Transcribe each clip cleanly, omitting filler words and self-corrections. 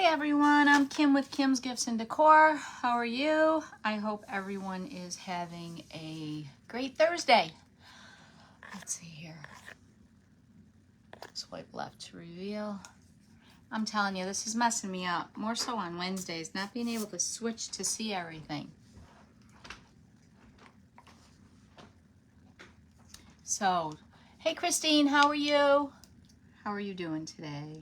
Hi everyone, I'm Kim with Kim's Gifts and Decor. How are you? I hope everyone is having a great Thursday. Let's see here. Swipe left to reveal. I'm telling you, this is messing me up. More so on Wednesdays, not being able to switch to see everything. So, hey Christine, how are you? How are you doing today?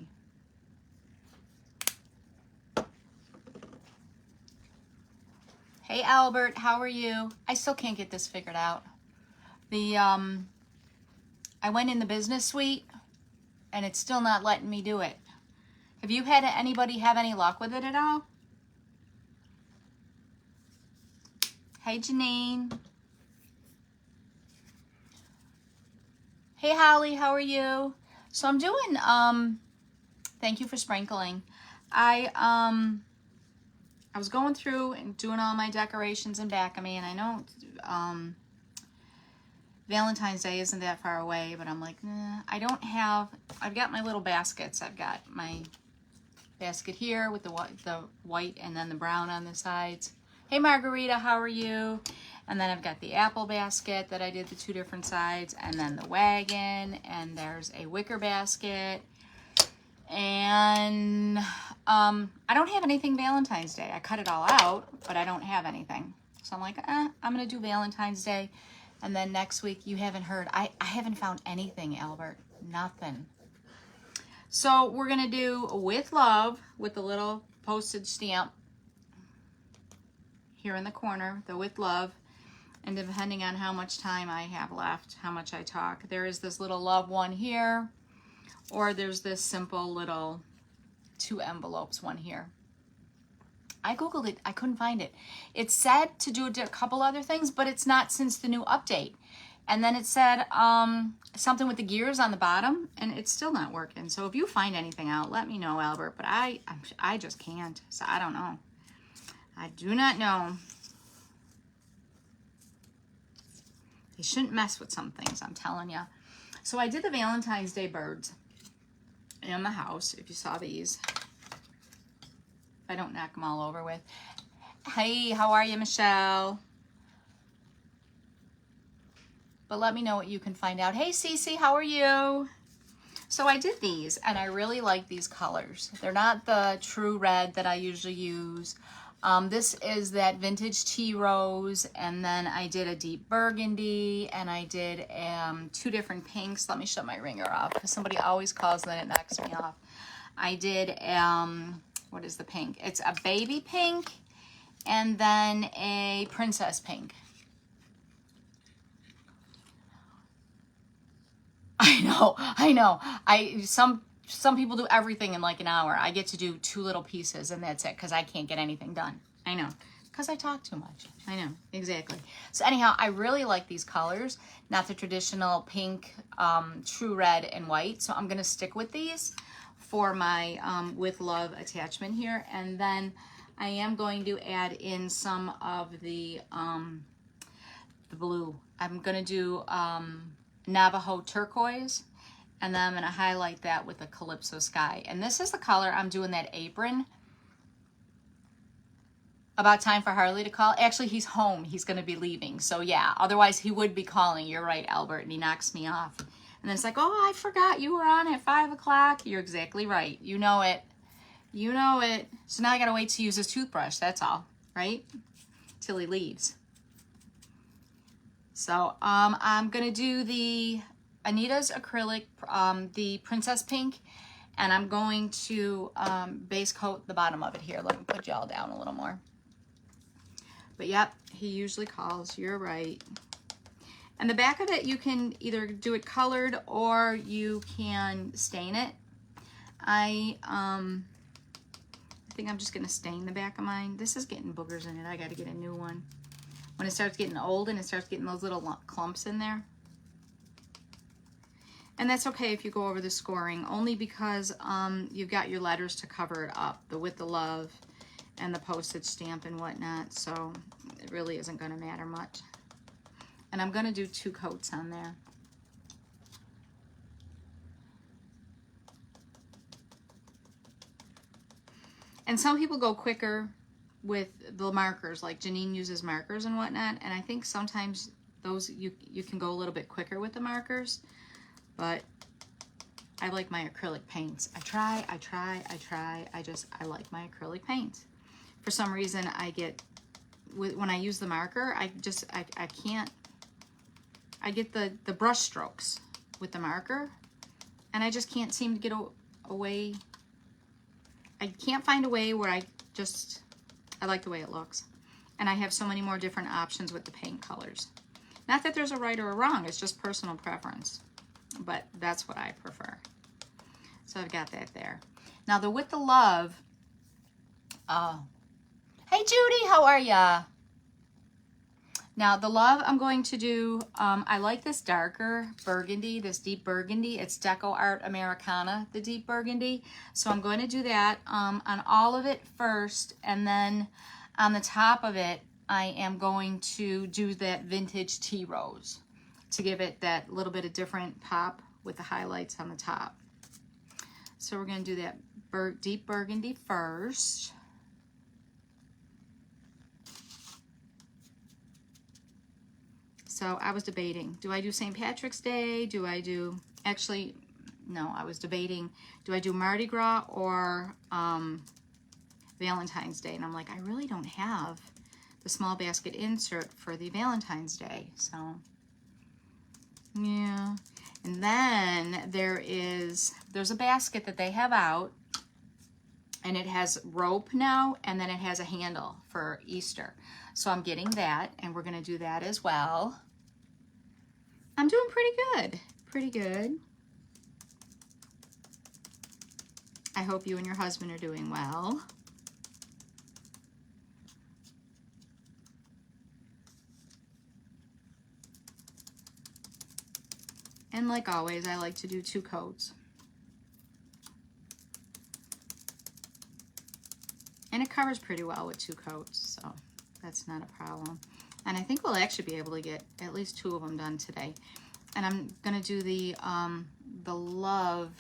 Hey Albert, how are you? I still can't get this figured out. I went in the business suite and it's still not letting me do it. Have you had anybody have any luck with it at all? Hey Janine. Hey Holly, how are you? So I'm doing, thank you for sprinkling. I was going through and doing all my decorations in back of me, and I know Valentine's Day isn't that far away, but I'm like, nah, I've got my little baskets. I've got my basket here with the white and then the brown on the sides. Hey Margarita, how are you? And then I've got the apple basket that I did the two different sides, and then the wagon, and there's a wicker basket. And I don't have anything Valentine's Day. I cut it all out, but I don't have anything. So I'm like, I'm gonna do Valentine's Day. And then next week, you haven't heard, I haven't found anything, Albert, nothing. So we're gonna do With Love with the little postage stamp here in the corner, the With Love. And depending on how much time I have left, how much I talk, there is this little love one here, or there's this simple little 2 envelopes one here. I Googled it, I couldn't find it. It said to do a couple other things, but it's not since the new update. And then it said something with the gears on the bottom, and it's still not working. So if you find anything out, let me know, Albert. But I just can't, so I don't know. I do not know. You shouldn't mess with some things, I'm telling you. So I did the Valentine's Day birds in the house, if you saw these. If I don't knock them all over with. Hey, how are you, Michelle? But let me know what you can find out. Hey, Cece, how are you? So I did these, and I really like these colors. They're not the true red that I usually use. This is that vintage tea rose, and then I did a deep burgundy, and I did 2 different pinks. Let me shut my ringer off because somebody always calls and then it knocks me off. I did, what is the pink? It's a baby pink and then a princess pink. I know. Some people do everything in like an hour. I get to do 2 little pieces and that's it because I can't get anything done. I know. Because I talk too much. I know. Exactly. So anyhow, I really like these colors. Not the traditional pink, true red, and white. So I'm going to stick with these for my With Love attachment here. And then I am going to add in some of the blue. I'm going to do Navajo turquoise. And then I'm going to highlight that with a Calypso Sky. And this is the color I'm doing that apron. About time for Harley to call. Actually, he's home. He's going to be leaving. So yeah, otherwise he would be calling. You're right, Albert. And he knocks me off. And then it's like, oh, I forgot you were on at 5 o'clock. You're exactly right. You know it. You know it. So now I got to wait to use his toothbrush. That's all, right? Till he leaves. So I'm going to do the Anita's acrylic, the Princess Pink, and I'm going to base coat the bottom of it here. Let me put y'all down a little more. But yep, he usually calls. You're right. And the back of it, you can either do it colored or you can stain it. I think I'm just going to stain the back of mine. This is getting boogers in it. I got to get a new one. When it starts getting old and it starts getting those little clumps in there. And that's okay if you go over the scoring, only because you've got your letters to cover it up, the With the Love and the postage stamp and whatnot, so it really isn't going to matter much. And I'm going to do 2 coats on there. And some people go quicker with the markers, like Janine uses markers and whatnot, and I think sometimes those you can go a little bit quicker with the markers, but I like my acrylic paints. I like my acrylic paints. For some reason, I get, when I use the marker, I can't, I get the brush strokes with the marker, and I just can't seem to get away. I can't find a way where I like the way it looks. And I have so many more different options with the paint colors. Not that there's a right or a wrong, it's just personal preference. But that's what I prefer. So I've got that there. Now the With the Love, hey Judy, how are ya? Now the Love I'm going to do, I like this darker burgundy, this deep burgundy. It's Deco Art Americana, the deep burgundy. So I'm going to do that on all of it first, and then on the top of it, I am going to do that vintage tea rose to give it that little bit of different pop with the highlights on the top. So we're going to do that deep burgundy first. So I was debating, do I do St. Patrick's Day? Do I do, actually, no, I was debating, do I do Mardi Gras or Valentine's Day? And I'm like, I really don't have the small basket insert for the Valentine's Day. So, yeah. And then there's a basket that they have out, and it has rope now, and then it has a handle for Easter. So I'm getting that, and we're going to do that as well. I'm doing pretty good. Pretty good. I hope you and your husband are doing well. And like always, I like to do 2 coats. And it covers pretty well with 2 coats, so that's not a problem. And I think we'll actually be able to get at least 2 of them done today. And I'm gonna do the Love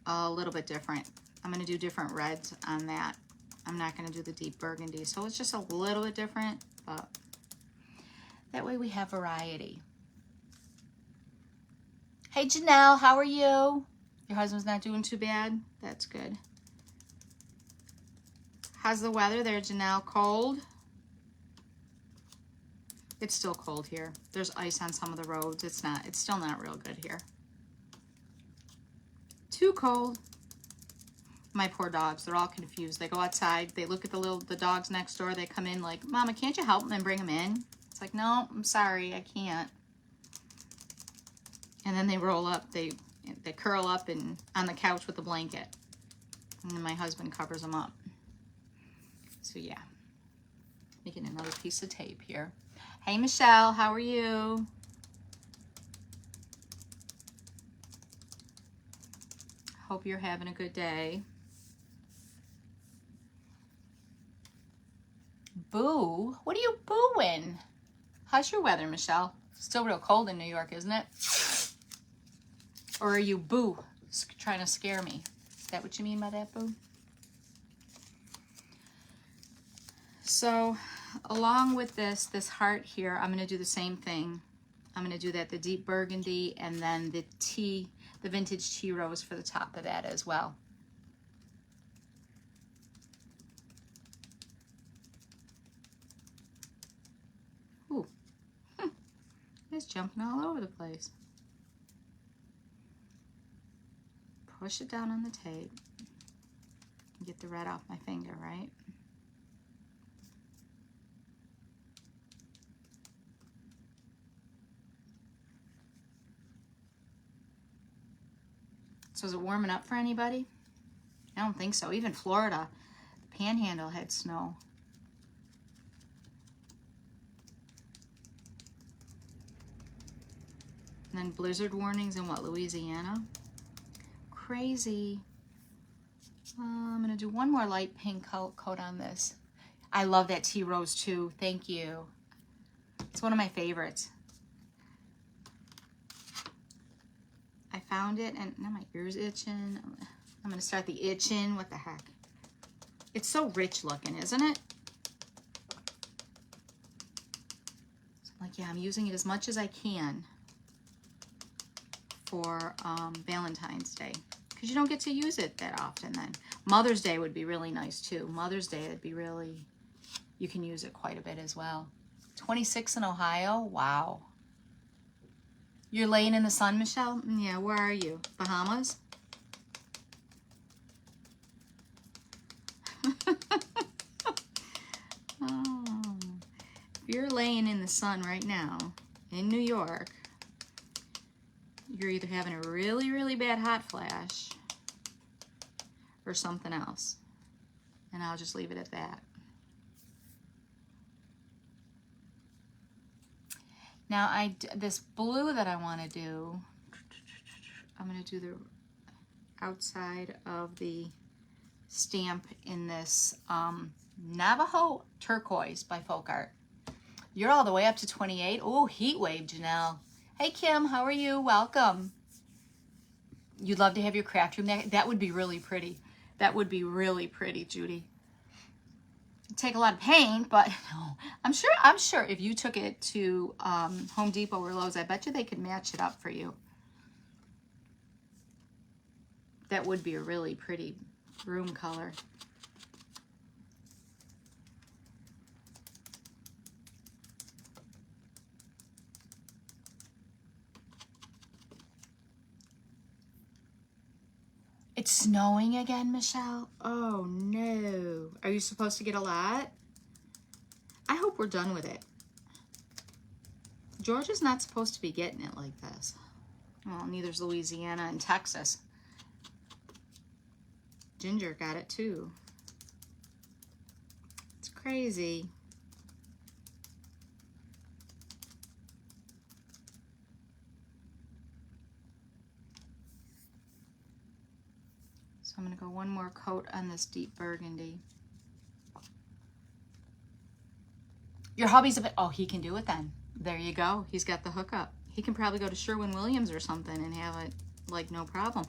a little bit different. I'm gonna do different reds on that. I'm not gonna do the deep burgundy. So it's just a little bit different, but that way we have variety. Hey Janelle, how are you? Your husband's not doing too bad? That's good. How's the weather there, Janelle? Cold? It's still cold here. There's ice on some of the roads. It's still not real good here. Too cold. My poor dogs, they're all confused. They go outside, they look at the dogs next door, they come in like, Mama, can't you help them and bring them in? It's like, no, I'm sorry, I can't. And then they roll up, they curl up on the couch with a blanket. And then my husband covers them up. So yeah, making another piece of tape here. Hey Michelle, how are you? Hope you're having a good day. Boo? What are you booing? How's your weather, Michelle? Still real cold in New York, isn't it? Or are you boo, trying to scare me? Is that what you mean by that, boo? So along with this heart here, I'm going to do the same thing. I'm going to do the deep burgundy, and then the vintage tea rose for the top of that as well. Ooh, it's jumping all over the place. Push it down on the tape. Get the red off my finger, right? So is it warming up for anybody? I don't think so. Even Florida, the Panhandle had snow. And then blizzard warnings in what, Louisiana? Crazy. I'm gonna do one more light pink coat on this. I love that tea rose too. Thank you. It's one of my favorites. I found it, and now my ear's itching. I'm gonna start the itching. What the heck? It's so rich looking, isn't it? So I'm like, yeah, I'm using it as much as I can for Valentine's Day, because you don't get to use it that often then. Mother's Day would be really nice too. Mother's Day, it'd be really, you can use it quite a bit as well. 26 in Ohio, wow. You're laying in the sun, Michelle? Yeah, where are you? Bahamas? Oh, if you're laying in the sun right now in New York, you're either having a really, really bad hot flash or something else. And I'll just leave it at that. Now, this blue that I want to do, I'm going to do the outside of the stamp in this Navajo turquoise by Folk Art. You're all the way up to 28. Oh, heat wave, Janelle. Hey, Kim, how are you? Welcome. You'd love to have your craft room. That would be really pretty. That would be really pretty, Judy. It'd take a lot of paint, but no. I'm sure if you took it to Home Depot or Lowe's, I bet you they could match it up for you. That would be a really pretty room color. It's snowing again, Michelle? Oh no. Are you supposed to get a lot? I hope we're done with it. Georgia's not supposed to be getting it like this. Well, neither's Louisiana and Texas. Ginger got it too. It's crazy. So I'm going to go one more coat on this deep burgundy. Your hubby's a bit, oh, he can do it then. There you go. He's got the hookup. He can probably go to Sherwin-Williams or something and have it like no problem.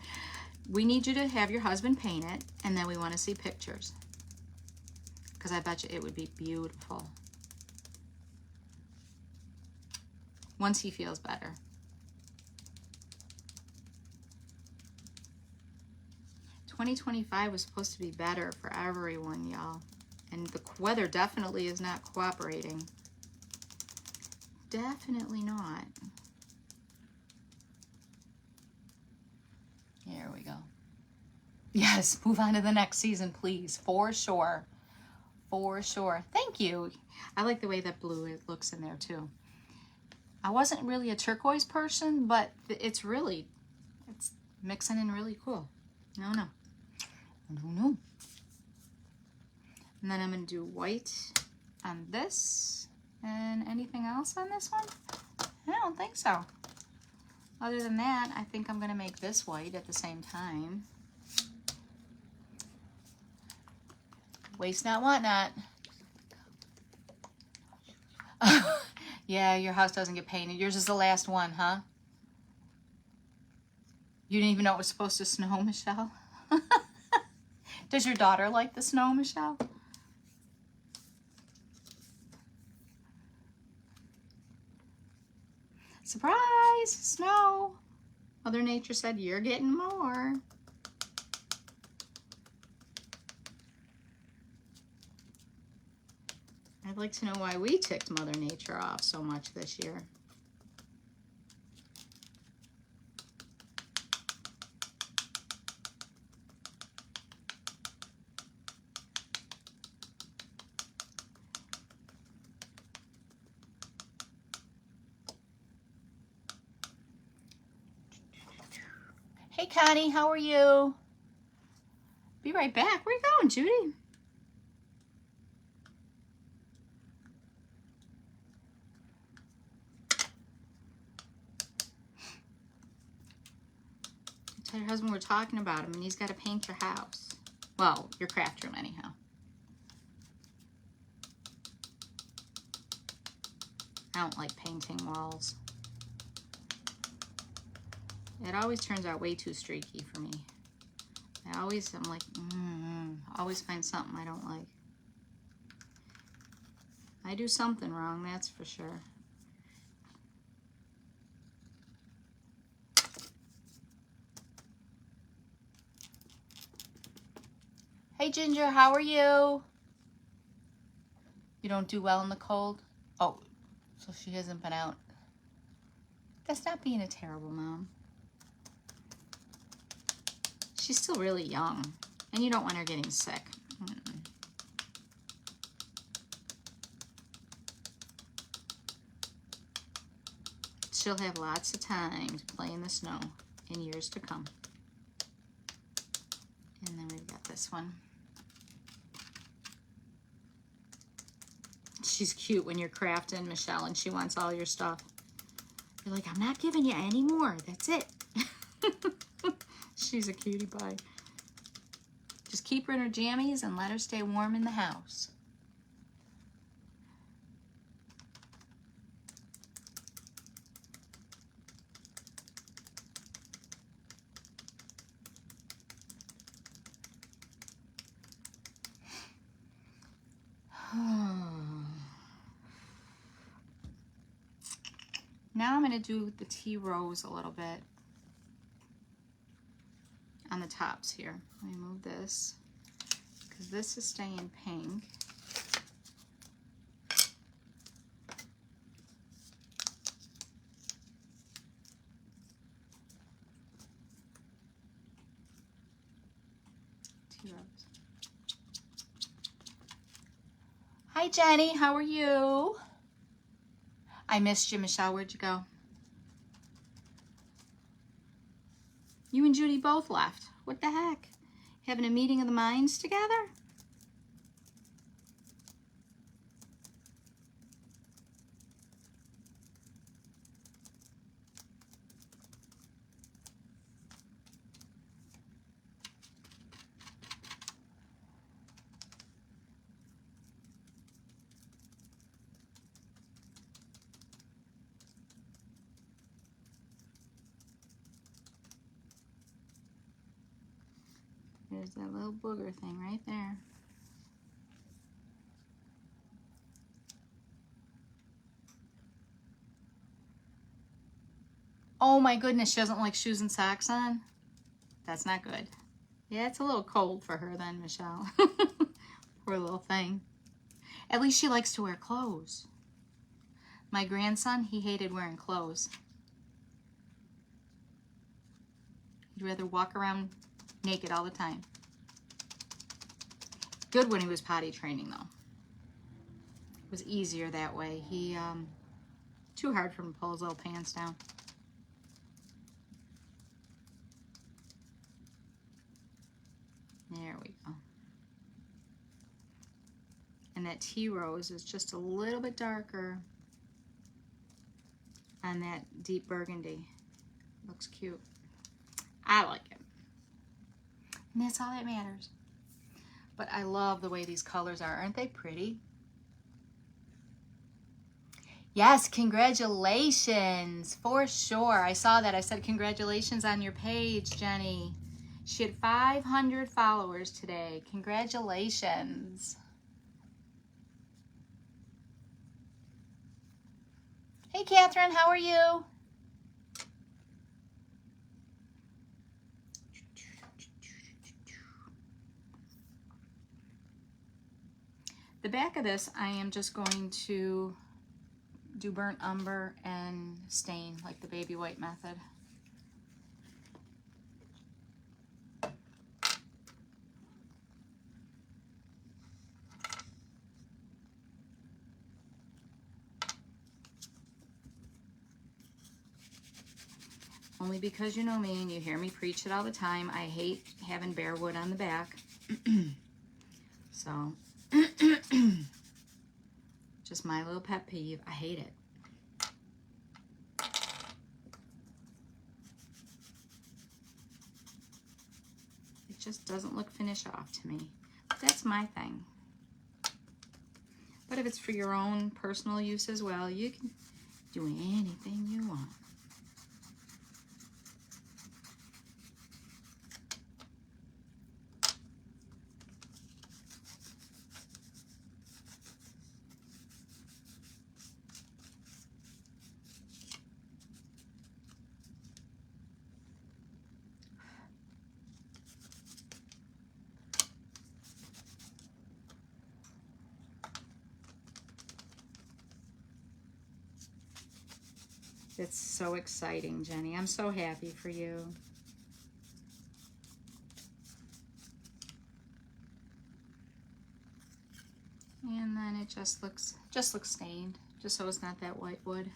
We need you to have your husband paint it, and then we want to see pictures, because I bet you it would be beautiful once he feels better. $2025 was supposed to be better for everyone, y'all, and the weather definitely is not cooperating. Definitely not. Here we go. Yes, move on to the next season, please. For sure. For sure. Thank you. I like the way that blue it looks in there, too. I wasn't really a turquoise person, but it's mixing in really cool. I don't know. And then I'm going to do white on this. And anything else on this one? I don't think so. Other than that, I think I'm going to make this white at the same time. Waste not, want not. Yeah, your house doesn't get painted. Yours is the last one, huh? You didn't even know it was supposed to snow, Michelle? Does your daughter like the snow, Michelle? Surprise! Snow! Mother Nature said, you're getting more. I'd like to know why we ticked Mother Nature off so much this year. Hey, Connie, how are you? Be right back. Where you going, Judy? Tell your husband we're talking about him and he's got to paint your house. Well, your craft room anyhow. I don't like painting walls. It always turns out way too streaky for me. I'm like, Always find something I don't like. I do something wrong, that's for sure. Hey Ginger, how are you? You don't do well in the cold? Oh, so she hasn't been out. That's not being a terrible mom. She's still really young, and you don't want her getting sick. She'll have lots of time to play in the snow in years to come. And then we've got this one. She's cute when you're crafting, Michelle, and she wants all your stuff. You're like, I'm not giving you any more. That's it. She's a cutie pie. Just keep her in her jammies and let her stay warm in the house. Now I'm going to do the tea rose a little bit on the tops here. Let me move this because this is staying pink. Tea rose. Hi Jenny, how are you? I missed you, Michelle. Where'd you go? You and Judy both left. What the heck? Having a meeting of the minds together? There's that little booger thing right there. Oh my goodness, she doesn't like shoes and socks on? That's not good. Yeah, it's a little cold for her then, Michelle. Poor little thing. At least she likes to wear clothes. My grandson, he hated wearing clothes. He'd rather walk around naked all the time. Good when he was potty training though. It was easier that way. He, too hard for him to pull his little pants down. There we go. And that tea rose is just a little bit darker on that deep burgundy. Looks cute. I like it. And that's all that matters. But I love the way these colors are. Aren't they pretty? Yes, congratulations, for sure. I saw that. I said congratulations on your page, Jenny. She had 500 followers today. Congratulations. Hey, Catherine, how are you? The back of this, I am just going to do burnt umber and stain like the baby white method. Only because you know me and you hear me preach it all the time. I hate having bare wood on the back. So, just my little pet peeve. I hate it. It just doesn't look finished off to me. But that's my thing. But if it's for your own personal use as well, you can do anything you want. It's so exciting, Jenny. I'm so happy for you. And then it just looks stained, just so it's not that white wood.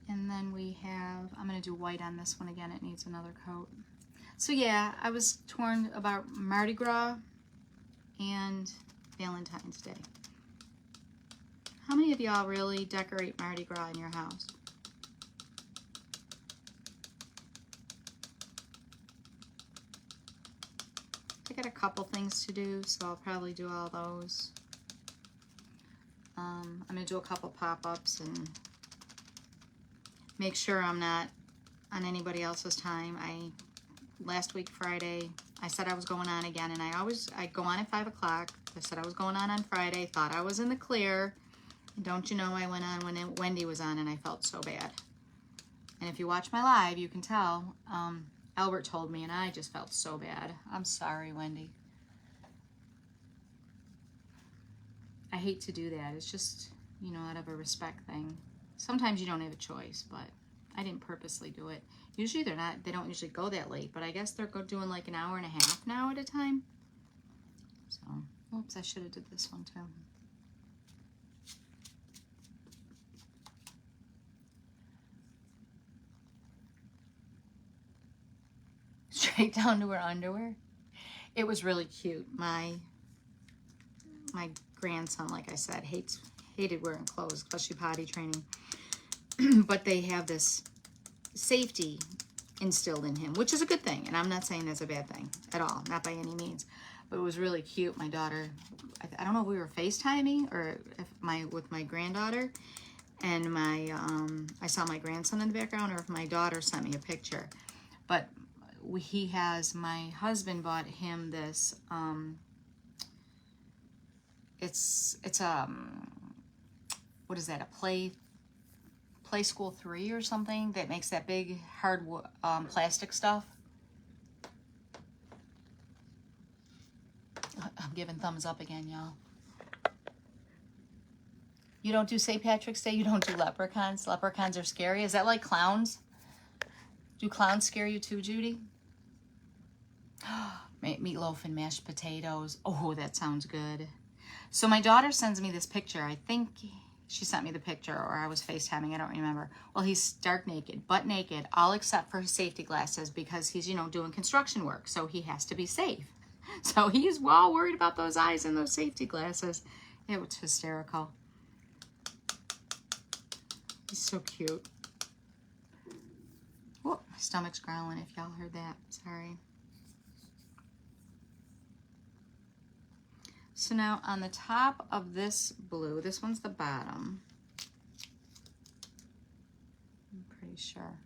And then we have, I'm going to do white on this one again. It needs another coat. So yeah, I was torn about Mardi Gras and Valentine's Day. How many of y'all really decorate Mardi Gras in your house? I got a couple things to do, so I'll probably do all those. I'm going to do a couple pop-ups and make sure I'm not on anybody else's time. Last week Friday, I said I was going on again, and I go on at 5 o'clock. I said I was going on Friday, thought I was in the clear. And don't you know, I went on when Wendy was on, and I felt so bad. And if you watch my live, you can tell. Albert told me, and I just felt so bad. I'm sorry, Wendy. I hate to do that. It's just, you know, out of a respect thing. Sometimes you don't have a choice, but I didn't purposely do it. Usually they don't usually go that late, but I guess they're doing like an hour and a half now at a time. So, oops, I should have did this one too. Straight down to her underwear. It was really cute. My grandson, like I said, hated wearing clothes, especially potty training. But they have this safety instilled in him, which is a good thing. And I'm not saying that's a bad thing at all, not by any means. But it was really cute. My daughter, I don't know if we were FaceTiming or with my granddaughter, and I saw my grandson in the background, or if my daughter sent me a picture. But my husband bought him this, it's what is that, a Play School 3 or something that makes that big hard plastic stuff. I'm giving thumbs up again, y'all. You don't do St. Patrick's Day? You don't do leprechauns? Leprechauns are scary. Is that like clowns? Do clowns scare you too, Judy? Meatloaf and mashed potatoes. Oh, that sounds good. So my daughter sends me this picture. I think she sent me the picture, or I was FaceTiming. I don't remember. Well, he's stark naked, butt naked, all except for his safety glasses, because he's, you know, doing construction work. So he has to be safe. So he's well worried about those eyes and those safety glasses. It was hysterical. He's so cute. Oh, my stomach's growling if y'all heard that. Sorry. So now on the top of this blue, this one's the bottom. I'm pretty sure.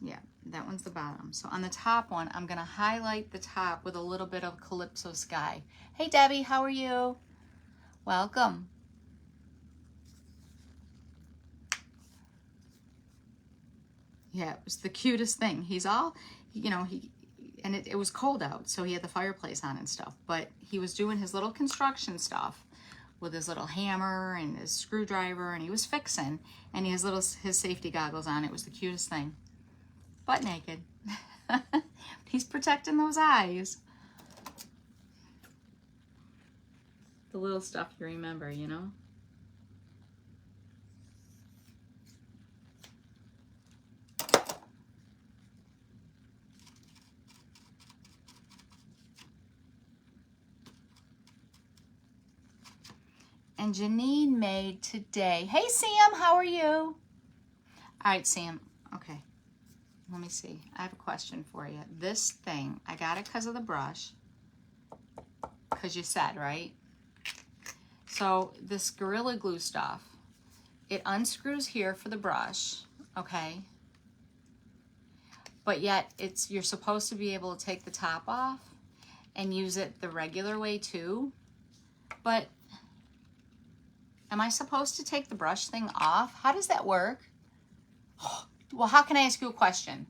Yeah, that one's the bottom. So on the top one, I'm gonna highlight the top with a little bit of Calypso Sky. Hey Debbie, how are you? Welcome. Yeah, it was the cutest thing. He's all, you know, and it was cold out, so he had the fireplace on and stuff, but he was doing his little construction stuff with his little hammer and his screwdriver, and he was fixing, and he has his safety goggles on. It was the cutest thing. Butt naked. He's protecting those eyes. The little stuff you remember, you know? And Janine made today. Hey, Sam, how are you? All right, Sam. Okay, let me see. I have a question for you. This thing, I got it because of the brush, because you said, right? So this Gorilla Glue stuff, it unscrews here for the brush, okay? But yet you're supposed to be able to take the top off and use it the regular way too. But am I supposed to take the brush thing off? How does that work? Oh, Well, how can I ask you a question?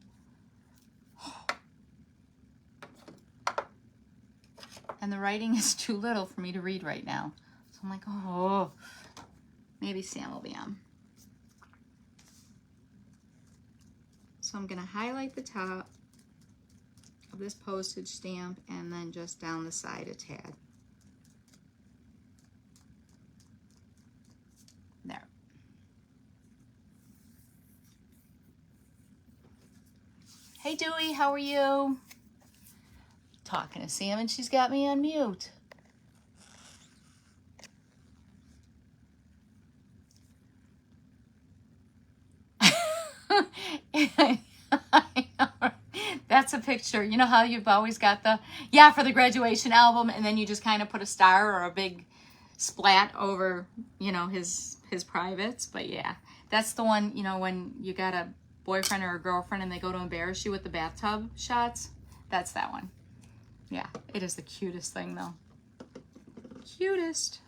And the writing is too little for me to read right now. So I'm like, oh, maybe Sam will be on. So I'm going to highlight the top of this postage stamp and then just down the side a tad. There. Hey Dewey, how are you? Talking to Sam and she's got me on mute. That's a picture. You know how you've always got the, yeah, for the graduation album, and then you just kind of put a star or a big splat over, you know, his privates. But yeah, that's the one, you know, when you got a boyfriend or a girlfriend and they go to embarrass you with the bathtub shots. That's that one. Yeah, it is the cutest thing though. Cutest.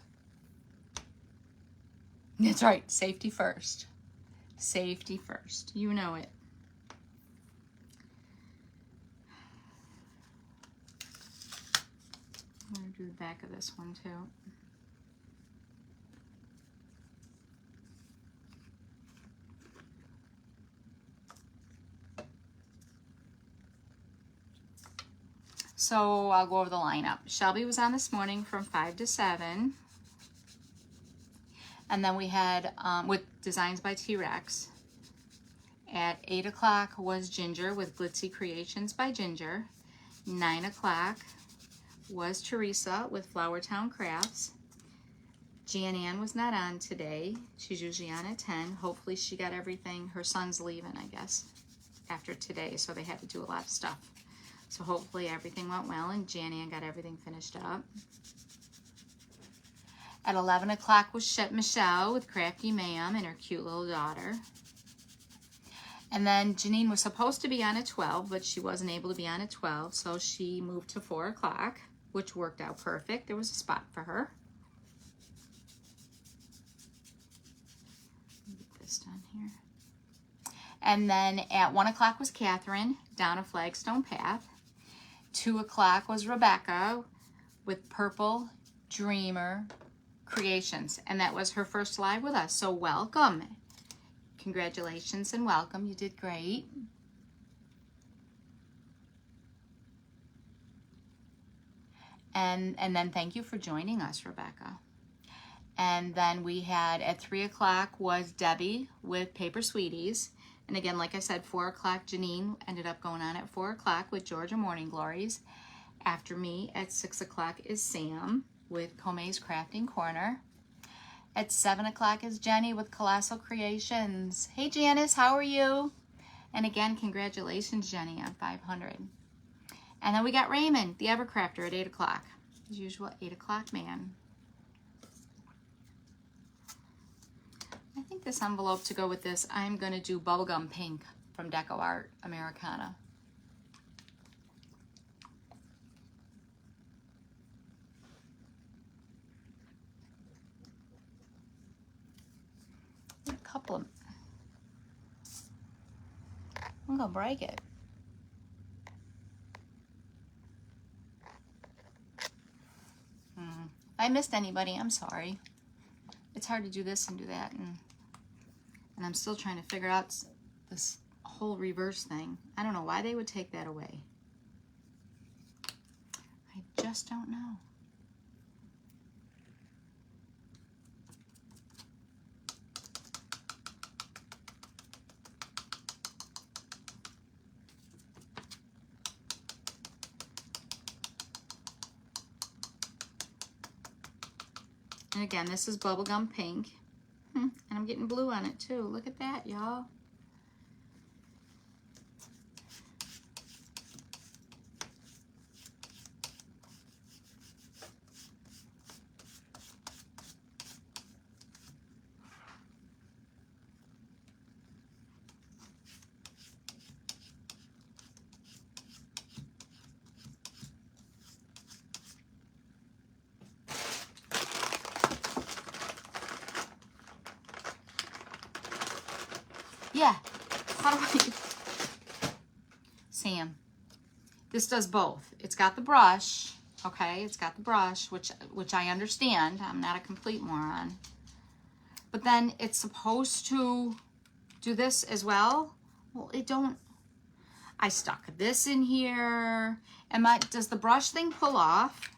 That's right. Safety first. Safety first. You know it. I'm going to do the back of this one too. So I'll go over the lineup. Shelby was on this morning from 5 to 7. And then we had, with Designs by T-Rex. At 8 o'clock was Ginger with Glitzy Creations by Ginger. 9 o'clock was Teresa with Flower Town Crafts. Jan Ann was not on today. She's usually on at 10. Hopefully she got everything. Her son's leaving, I guess, after today, so they had to do a lot of stuff. So hopefully everything went well and Jan Ann got everything finished up. At 11 o'clock was Michelle with Crafty Ma'am and her cute little daughter. And then Janine was supposed to be on at 12, but she wasn't able to be on at 12, so she moved to 4 o'clock, which worked out perfect. There was a spot for her. Get this done here. And then at 1 o'clock was Catherine down a Flagstone Path. 2 o'clock was Rebecca with Purple Dreamer Creations, and that was her first live with us, so welcome. Congratulations and welcome. You did great. And then thank you for joining us, Rebecca. And then we had at 3 o'clock was Debbie with Paper Sweeties. And again, like I said, 4 o'clock, Janine ended up going on at 4 o'clock with Georgia Morning Glories. After me at 6 o'clock is Sam with Come's Crafting Corner. At 7 o'clock is Jenny with Colossal Creations. Hey Janice, how are you? And again, congratulations, Jenny, on 500. And then we got Raymond, the Evercrafter, at 8 o'clock. As usual, 8 o'clock man. I think this envelope to go with this, I'm going to do Bubblegum Pink from Deco Art Americana. A couple of, I'm going to break it. If I missed anybody, I'm sorry. It's hard to do this and do that, and I'm still trying to figure out this whole reverse thing. I don't know why they would take that away. I just don't know. And again, this is Bubblegum Pink. And I'm getting blue on it too. Look at that, y'all. Yeah, How do I... Sam, this does both. It's got the brush, okay? It's got the brush, which I understand. I'm not a complete moron. But then it's supposed to do this as well. Well, it don't. I stuck this in here. Does the brush thing pull off?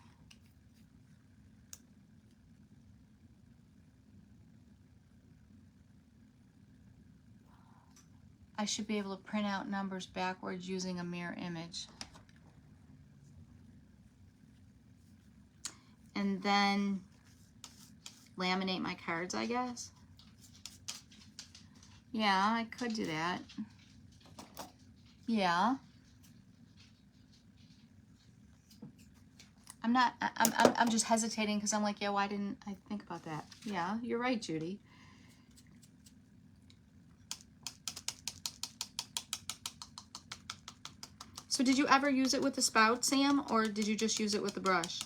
I should be able to print out numbers backwards using a mirror image. And then laminate my cards, I guess. Yeah, I could do that. Yeah. I'm just hesitating because I'm like, yeah, why didn't I think about that? Yeah, you're right, Judy. So did you ever use it with the spout, Sam, or did you just use it with the brush?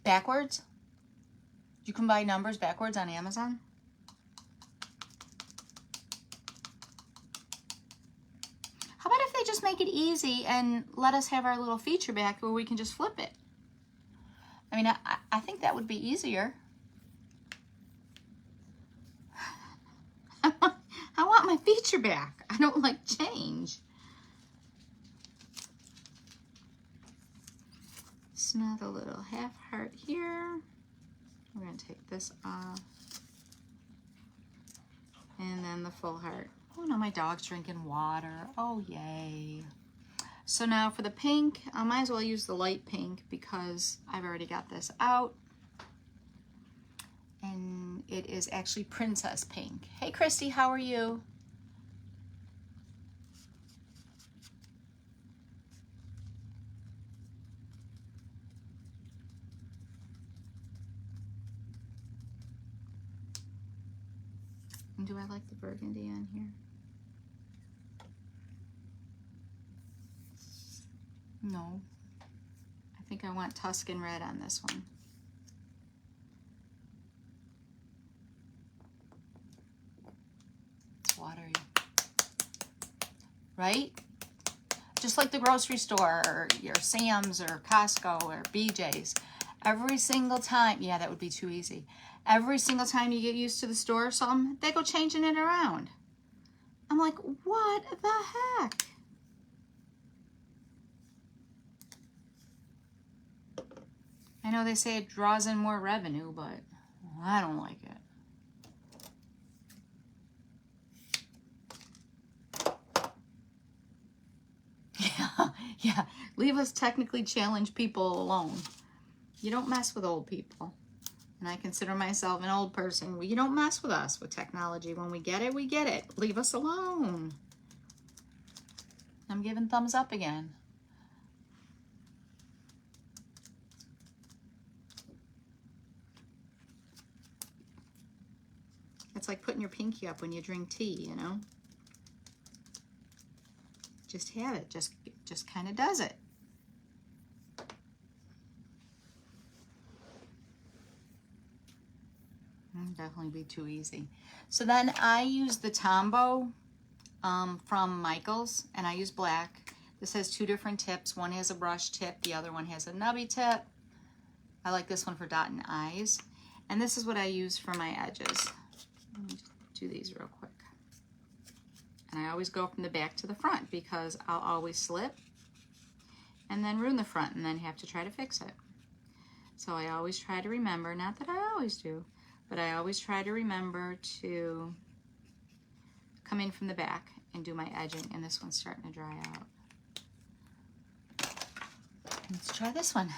Backwards? You can buy numbers backwards on Amazon? How about if they just make it easy and let us have our little feature back where we can just flip it? I mean, I think that would be easier. I want my feature back. I don't like change. It's another little half heart here. We're going to take this off. And then the full heart. Oh no, my dog's drinking water. Oh, yay. So now for the pink, I might as well use the light pink because I've already got this out. And it is actually Princess Pink. Hey, Christy, how are you? And do I like the burgundy on here? No. I think I want Tuscan red on this one. It's watery. Right? Just like the grocery store or your Sam's or Costco or BJ's. Every single time, yeah, that would be too easy. Every single time you get used to the store or something, they go changing it around. I'm like, what the heck? I know they say it draws in more revenue, but I don't like it. Yeah. Leave us technically challenged people alone. You don't mess with old people. And I consider myself an old person. You don't mess with us with technology. When we get it, we get it. Leave us alone. I'm giving thumbs up again. It's like putting your pinky up when you drink tea, you know? Just have it. Just kind of does it. Definitely be too easy. So then I use the Tombow from Michaels, and I use black. This has two different tips. One has a brush tip, the other one has a nubby tip. I like this one for dotting eyes. And this is what I use for my edges. Let me just do these real quick. And I always go from the back to the front because I'll always slip and then ruin the front and then have to try to fix it. So I always try to remember, not that I always do, but I always try to remember to come in from the back and do my edging. And this one's starting to dry out. Let's try this one.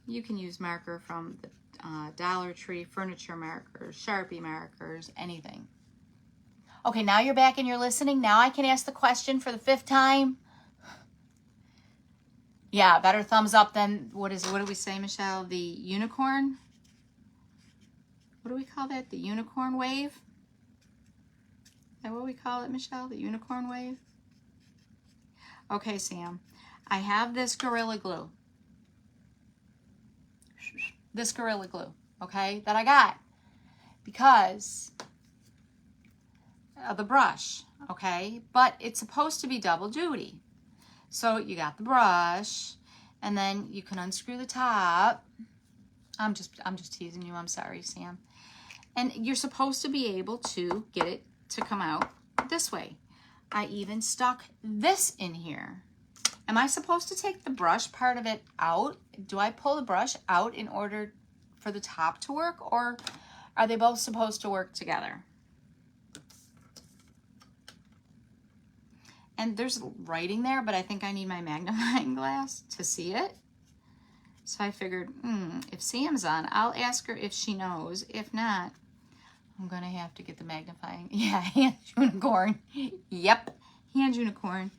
You can use marker from the Dollar Tree, furniture markers, Sharpie markers, anything. Okay, now you're back and you're listening. Now I can ask the question for the 5th time. Yeah, better thumbs up than, what do we say, Michelle? The unicorn? What do we call that? The unicorn wave? Is that what we call it, Michelle? The unicorn wave? Okay, Sam. I have this Gorilla Glue. This Gorilla Glue, okay, that I got because of the brush, okay? But it's supposed to be double duty. So you got the brush, and then you can unscrew the top. I'm just teasing you. I'm sorry, Sam. And you're supposed to be able to get it to come out this way. I even stuck this in here. Am I supposed to take the brush part of it out? Do I pull the brush out in order for the top to work, or are they both supposed to work together? And there's writing there, but I think I need my magnifying glass to see it. So I figured, if Sam's on, I'll ask her if she knows. If not, I'm gonna have to get the magnifying. Yeah, hand unicorn. Yep, hand unicorn.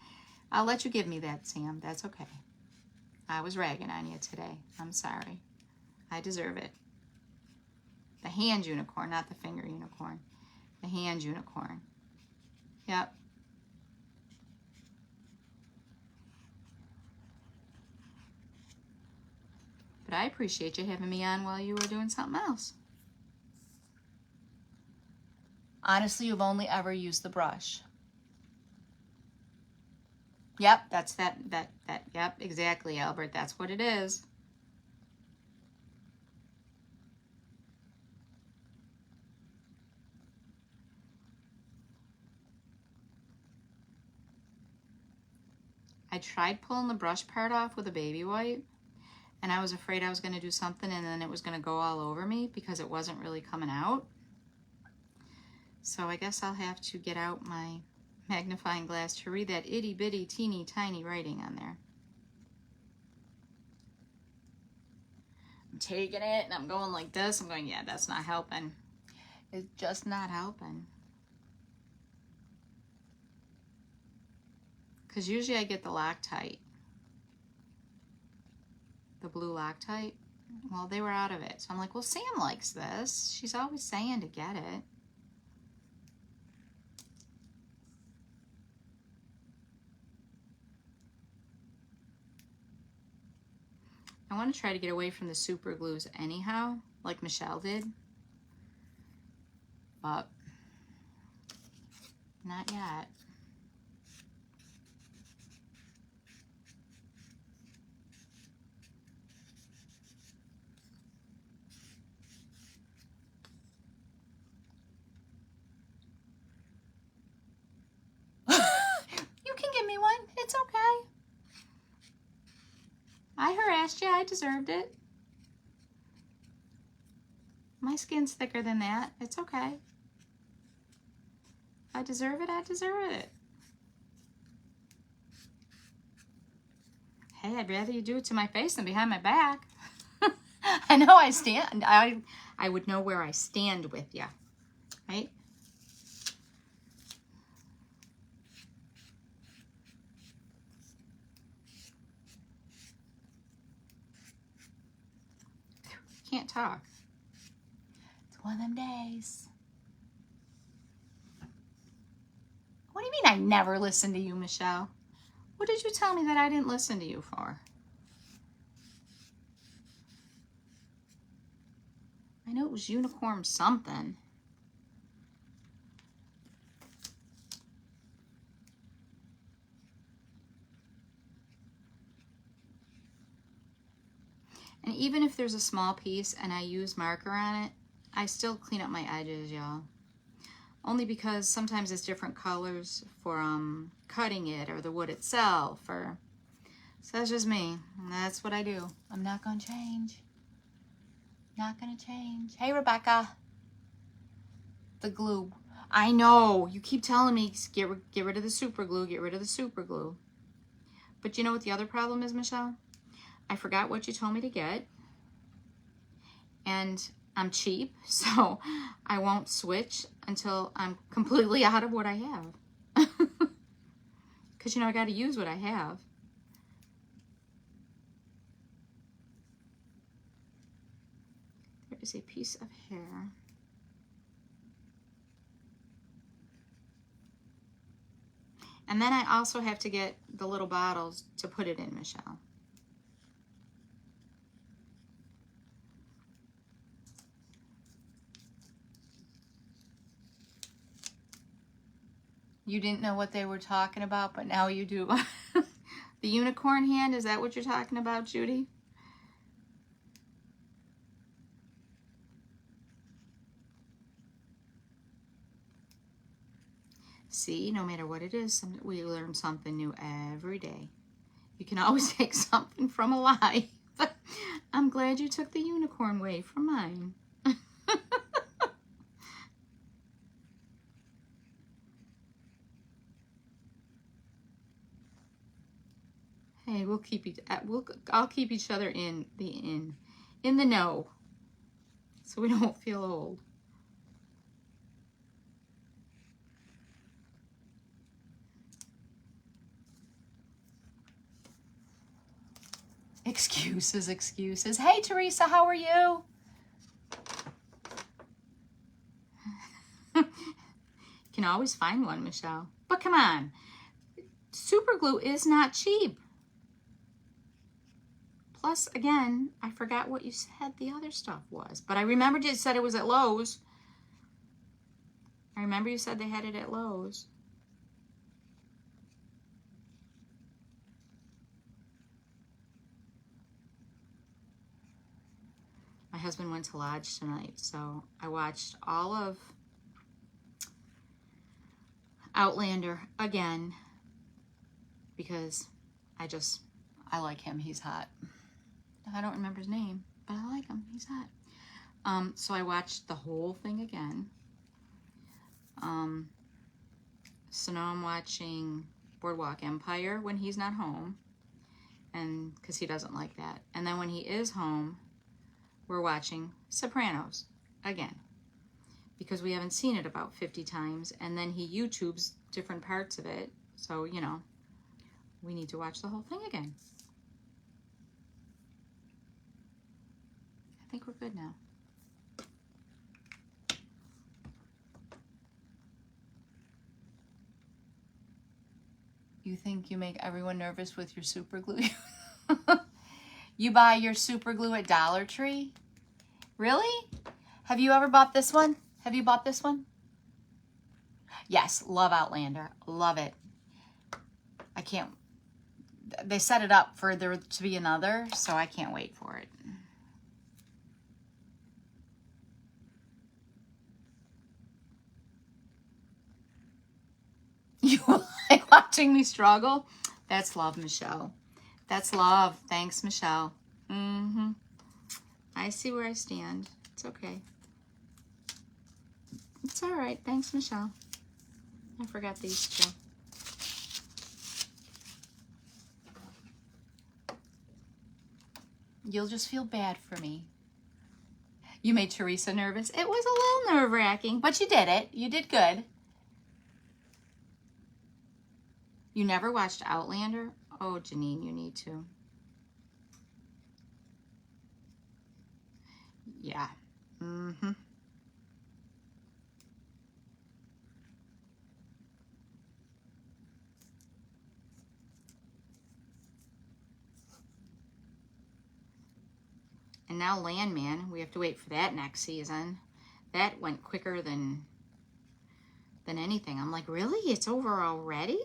I'll let you give me that, Sam. That's okay. I was ragging on you today. I'm sorry. I deserve it. The hand unicorn, not the finger unicorn. The hand unicorn. Yep. But I appreciate you having me on while you were doing something else. Honestly, you've only ever used the brush. Yep, that's that, yep, exactly, Albert. That's what it is. I tried pulling the brush part off with a baby wipe, and I was afraid I was going to do something and then it was going to go all over me because it wasn't really coming out. So I guess I'll have to get out my magnifying glass to read that itty bitty teeny tiny writing on there. I'm taking it and I'm going like this. I'm going, yeah, that's not helping. It's just not helping. Because usually I get the Loctite. The blue Loctite. Well, they were out of it. So I'm like, well, Sam likes this. She's always saying to get it. I want to try to get away from the super glues anyhow, like Michelle did. But not yet. You can give me one. It's okay. I harassed you. I deserved it. My skin's thicker than that. It's okay. I deserve it. I deserve it. Hey, I'd rather you do it to my face than behind my back. I know I stand. I would know where I stand with you, right? Can't talk. It's one of them days. What do you mean I never listened to you, Michelle? What did you tell me that I didn't listen to you for? I know it was unicorn something. And even if there's a small piece and I use marker on it, I still clean up my edges, y'all. Only because sometimes it's different colors for cutting it or the wood itself. So that's just me. That's what I do. I'm not going to change. Not going to change. Hey, Rebecca. The glue. I know. You keep telling me, get rid of the super glue. Get rid of the super glue. But you know what the other problem is, Michelle? I forgot what you told me to get, and I'm cheap, so I won't switch until I'm completely out of what I have. Because, you know, I got to use what I have. is a piece of hair. And then I also have to get the little bottles to put it in, Michelle. You didn't know what they were talking about, but now you do. The unicorn hand, is that what you're talking about, Judy? See, no matter what it is, we learn something new every day. You can always take something from a lie. I'm glad you took the unicorn way from mine. Hey, I'll keep each other in the know, so we don't feel old. Excuses, excuses. Hey, Teresa, how are you? You can always find one, Michelle. But come on, super glue is not cheap. Plus, again, I forgot what you said the other stuff was, but I remembered you said it was at Lowe's. I remember you said they had it at Lowe's. My husband went to Lodge tonight, so I watched all of Outlander again because I like him. He's hot. I don't remember his name, but I like him. He's hot. So I watched the whole thing again. So now I'm watching Boardwalk Empire when he's not home, and because he doesn't like that. And then when he is home, we're watching Sopranos again because we haven't seen it about 50 times, and then he YouTubes different parts of it. So, you know, we need to watch the whole thing again. I think we're good now. You think you make everyone nervous with your super glue? You buy your super glue at Dollar Tree? Really? Have you ever bought this one? Have you bought this one? Yes, love Outlander. Love it. I can't. They set it up for there to be another, so I can't wait for it. You like watching me struggle? That's love, Michelle. That's love. Thanks, Michelle. Mm-hmm. I see where I stand. It's okay. It's all right. Thanks, Michelle. I forgot these two. You'll just feel bad for me. You made Teresa nervous. It was a little nerve-wracking, but you did it. You did good. You never watched Outlander? Oh, Janine, you need to. Yeah. Mm-hmm. And now Landman, we have to wait for that next season. That went quicker than anything. I'm like, really? It's over already?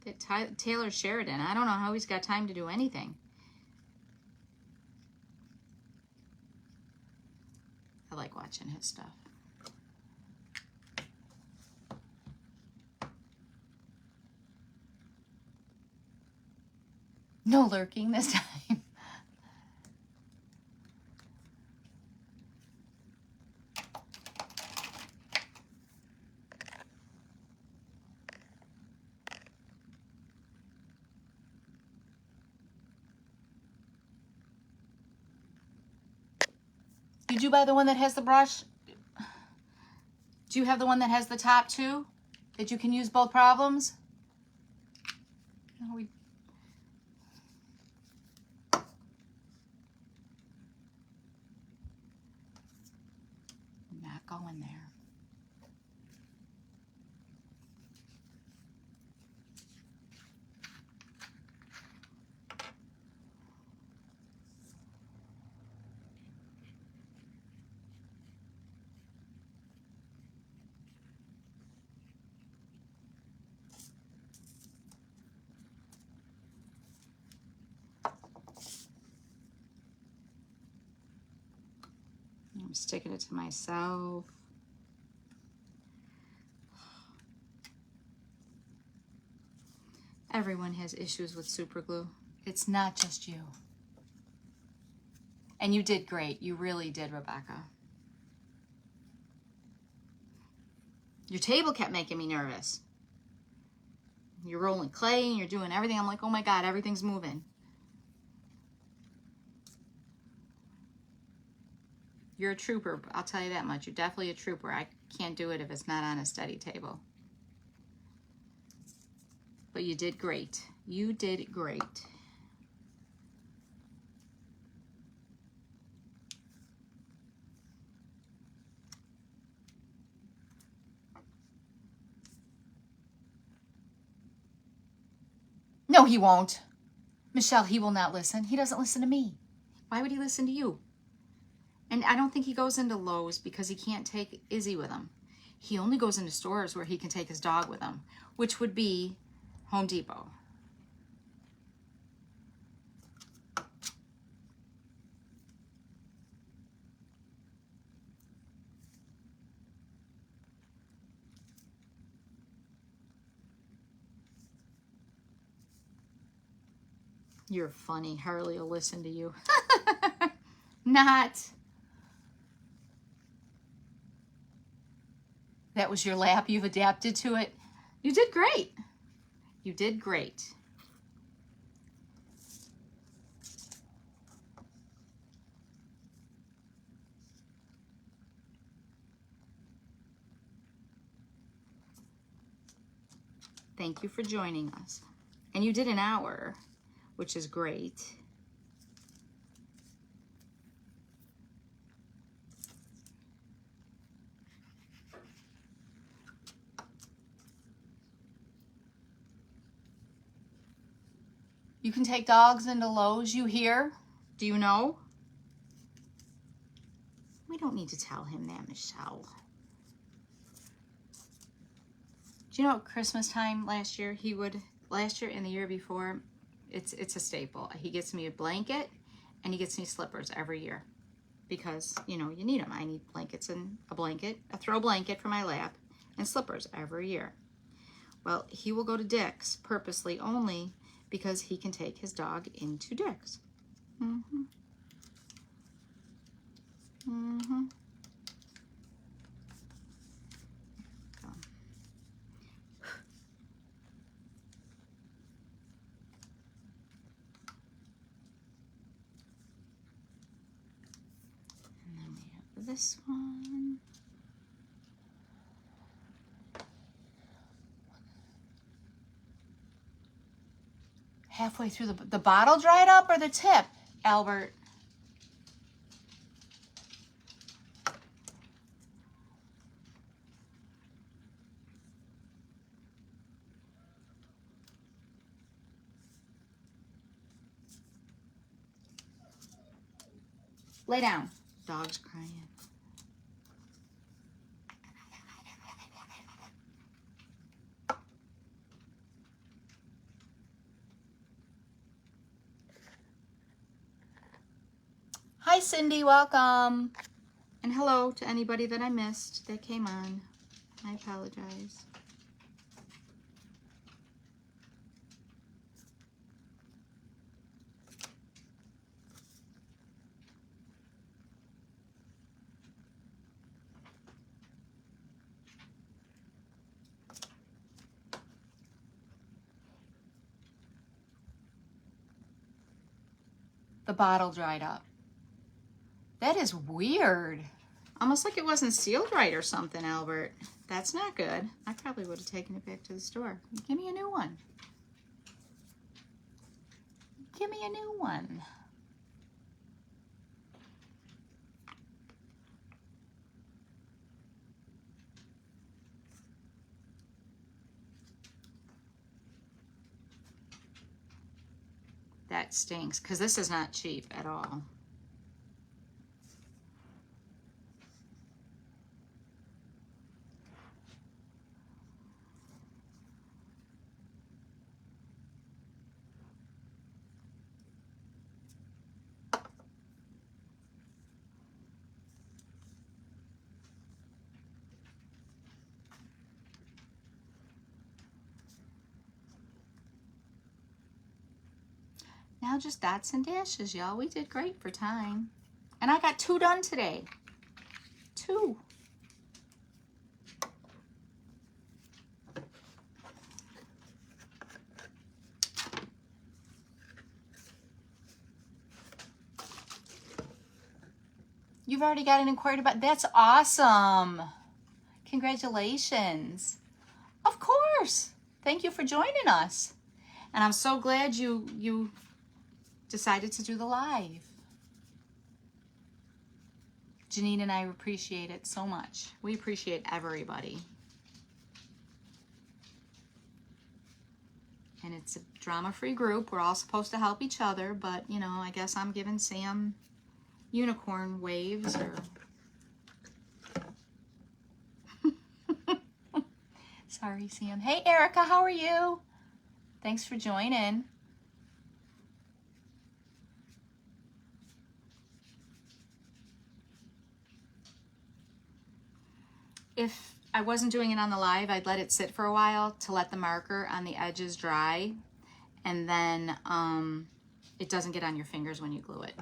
That Taylor Sheridan, I don't know how he's got time to do anything. I like watching his stuff. No lurking this time. Did you buy the one that has the brush? Do you have the one that has the top too? That you can use both problems? No, we... not going there. I'm sticking it to myself. Everyone has issues with super glue. It's not just you. And you did great. You really did, Rebecca. Your table kept making me nervous. You're rolling clay and you're doing everything. I'm like, oh my God, everything's moving. You're a trooper, I'll tell you that much. You're definitely a trooper. I can't do it if it's not on a steady table. But you did great. You did great. No, he won't. Michelle, he will not listen. He doesn't listen to me. Why would he listen to you? And I don't think he goes into Lowe's because he can't take Izzy with him. He only goes into stores where he can take his dog with him, which would be Home Depot. You're funny. Harley will listen to you. Not. That was your lap. You've adapted to it. You did great. You did great. Thank you for joining us. And you did an hour, which is great. You can take dogs into Lowe's, you hear? Do you know? We don't need to tell him that, Michelle. Do you know at Christmas time last year, last year and the year before, it's a staple. He gets me a blanket and he gets me slippers every year because, you know, you need them. I need blankets and a throw blanket for my lap and slippers every year. Well, he will go to Dick's purposely only because he can take his dog into Dick's. Mm-hmm. Mm-hmm. And then we have this one. Halfway through the bottle dried up or the tip, Albert? Lay down. Dog's crying. Hi, Cindy. Welcome. And hello to anybody that I missed that came on. I apologize. The bottle dried up. That is weird. Almost like it wasn't sealed right or something, Albert. That's not good. I probably would have taken it back to the store. Give me a new one. Give me a new one. that stinks, because this is not cheap at all. Now just dots and dashes, y'all. We did great for time. And I got 2 done today. 2. You've already got an inquiry about, that's awesome. Congratulations. Of course. Thank you for joining us. And I'm so glad you decided to do the live. Janine and I appreciate it so much. We appreciate everybody. And it's a drama-free group. We're all supposed to help each other, but, you know, I guess I'm giving Sam unicorn waves or... Sorry, Sam. Hey, Erica, how are you? Thanks for joining. If I wasn't doing it on the live, I'd let it sit for a while to let the marker on the edges dry, and then it doesn't get on your fingers when you glue it.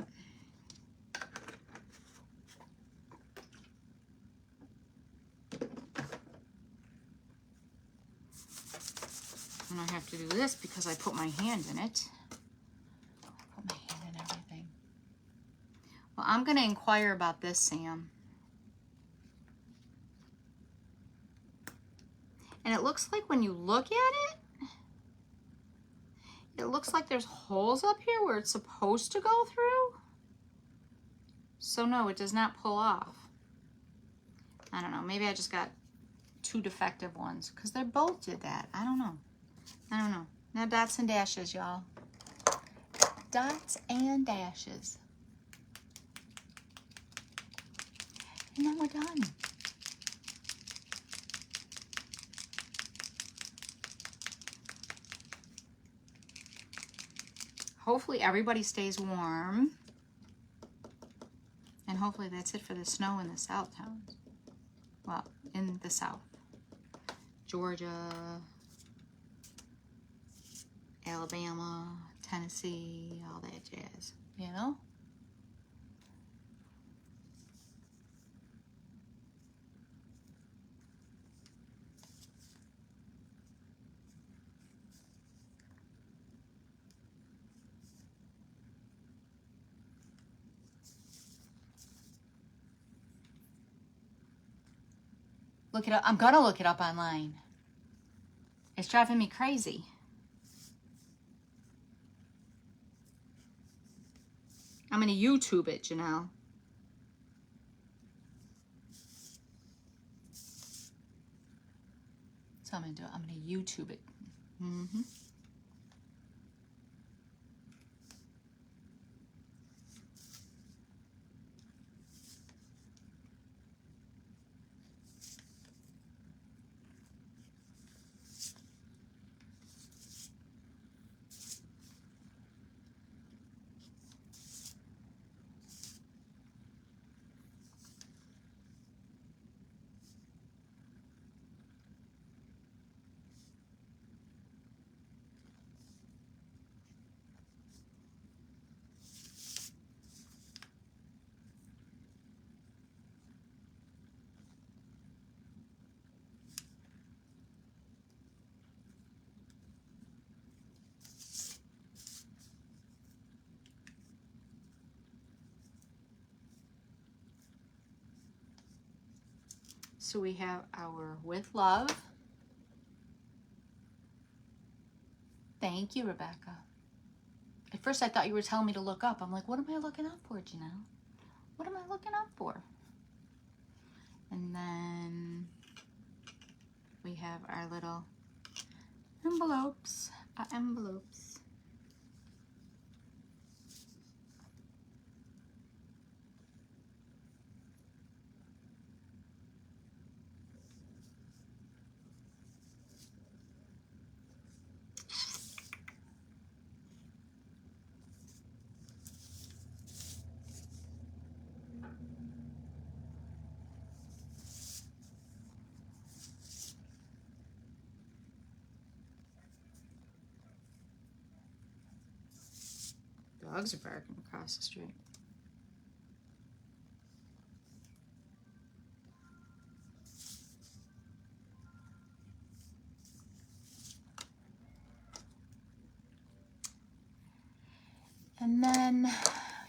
And I have to do this because I put my hand in it. I put my hand in everything. Well, I'm going to inquire about this, Sam. And it looks like when you look at it, it looks like there's holes up here where it's supposed to go through. So no, it does not pull off. I don't know. Maybe I just got 2 defective ones because they both did that. I don't know. I don't know. Now dots and dashes, y'all. Dots and dashes. And then we're done. Hopefully everybody stays warm. And hopefully that's it for the snow in the South towns. Well, in the South. Georgia, Alabama, Tennessee, all that jazz, you know? Look it up. I'm gonna look it up online. It's driving me crazy. I'm gonna YouTube it, Janelle. So I'm gonna do it. I'm gonna YouTube it. Mm-hmm. So we have our with love. Thank you, Rebecca. At first I thought you were telling me to look up. I'm like, what am I looking up for, Janelle? What am I looking up for? And then we have our little envelopes. Dogs are barking across the street. And then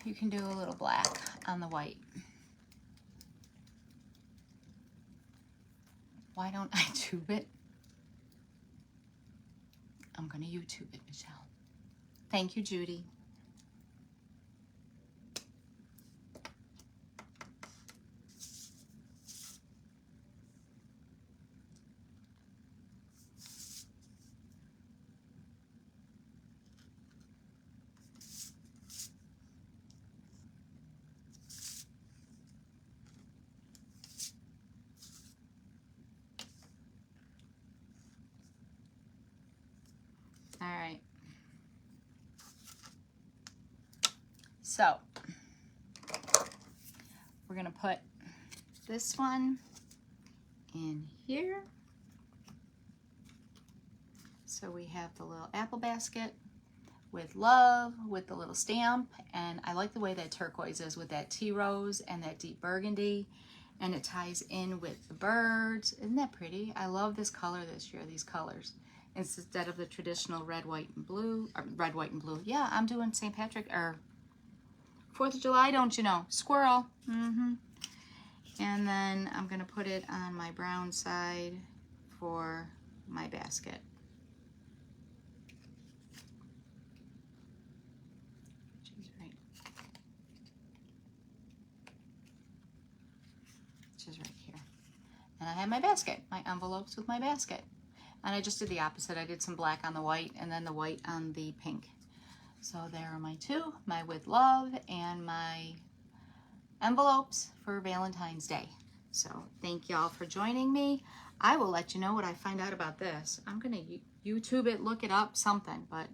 you can do a little black on the white. Why don't I tube it? I'm going to YouTube it, Michelle. Thank you, Judy. All right. So we're going to put this one in here. So we have the little apple basket with love, with the little stamp. And I like the way that turquoise is with that tea rose and that deep burgundy. And it ties in with the birds. Isn't that pretty? I love this color this year, these colors. Instead of the traditional red, white, and blue. Or red, white, and blue. Yeah, I'm doing St. Patrick, or 4th of July, don't you know? Squirrel. And then I'm going to put it on my brown side for my basket. She's right. She's right here. And I have my basket, my envelopes with my basket. And I just did the opposite. I did some black on the white and then the white on the pink. So there are my two, my with love and my envelopes for Valentine's Day. So thank y'all for joining me. I will let you know what I find out about this. I'm gonna YouTube it, look it up, something, but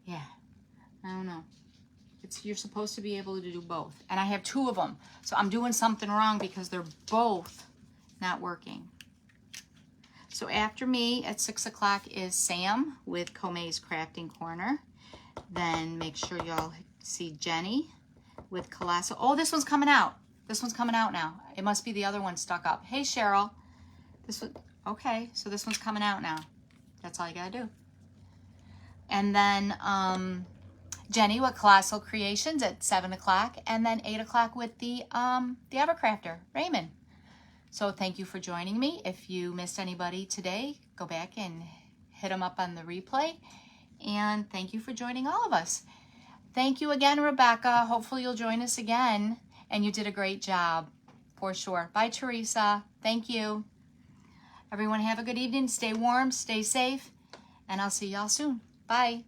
yeah, I don't know. You're supposed to be able to do both. And I have 2 of them. So I'm doing something wrong because they're both not working. So after me at 6 o'clock is Sam with Kome's Crafting Corner. Then make sure y'all see Jenny with Colossal. Oh, this one's coming out. This one's coming out now. It must be the other one stuck up. Hey, Cheryl. This one, okay, so this one's coming out now. That's all you gotta do. And then Jenny with Colossal Creations at 7 o'clock. And then 8 o'clock with the Evercrafter, Raymond. So thank you for joining me. If you missed anybody today, go back and hit them up on the replay. And thank you for joining all of us. Thank you again, Rebecca. Hopefully you'll join us again. And you did a great job, for sure. Bye, Teresa. Thank you. Everyone have a good evening. Stay warm, stay safe, and I'll see y'all soon. Bye.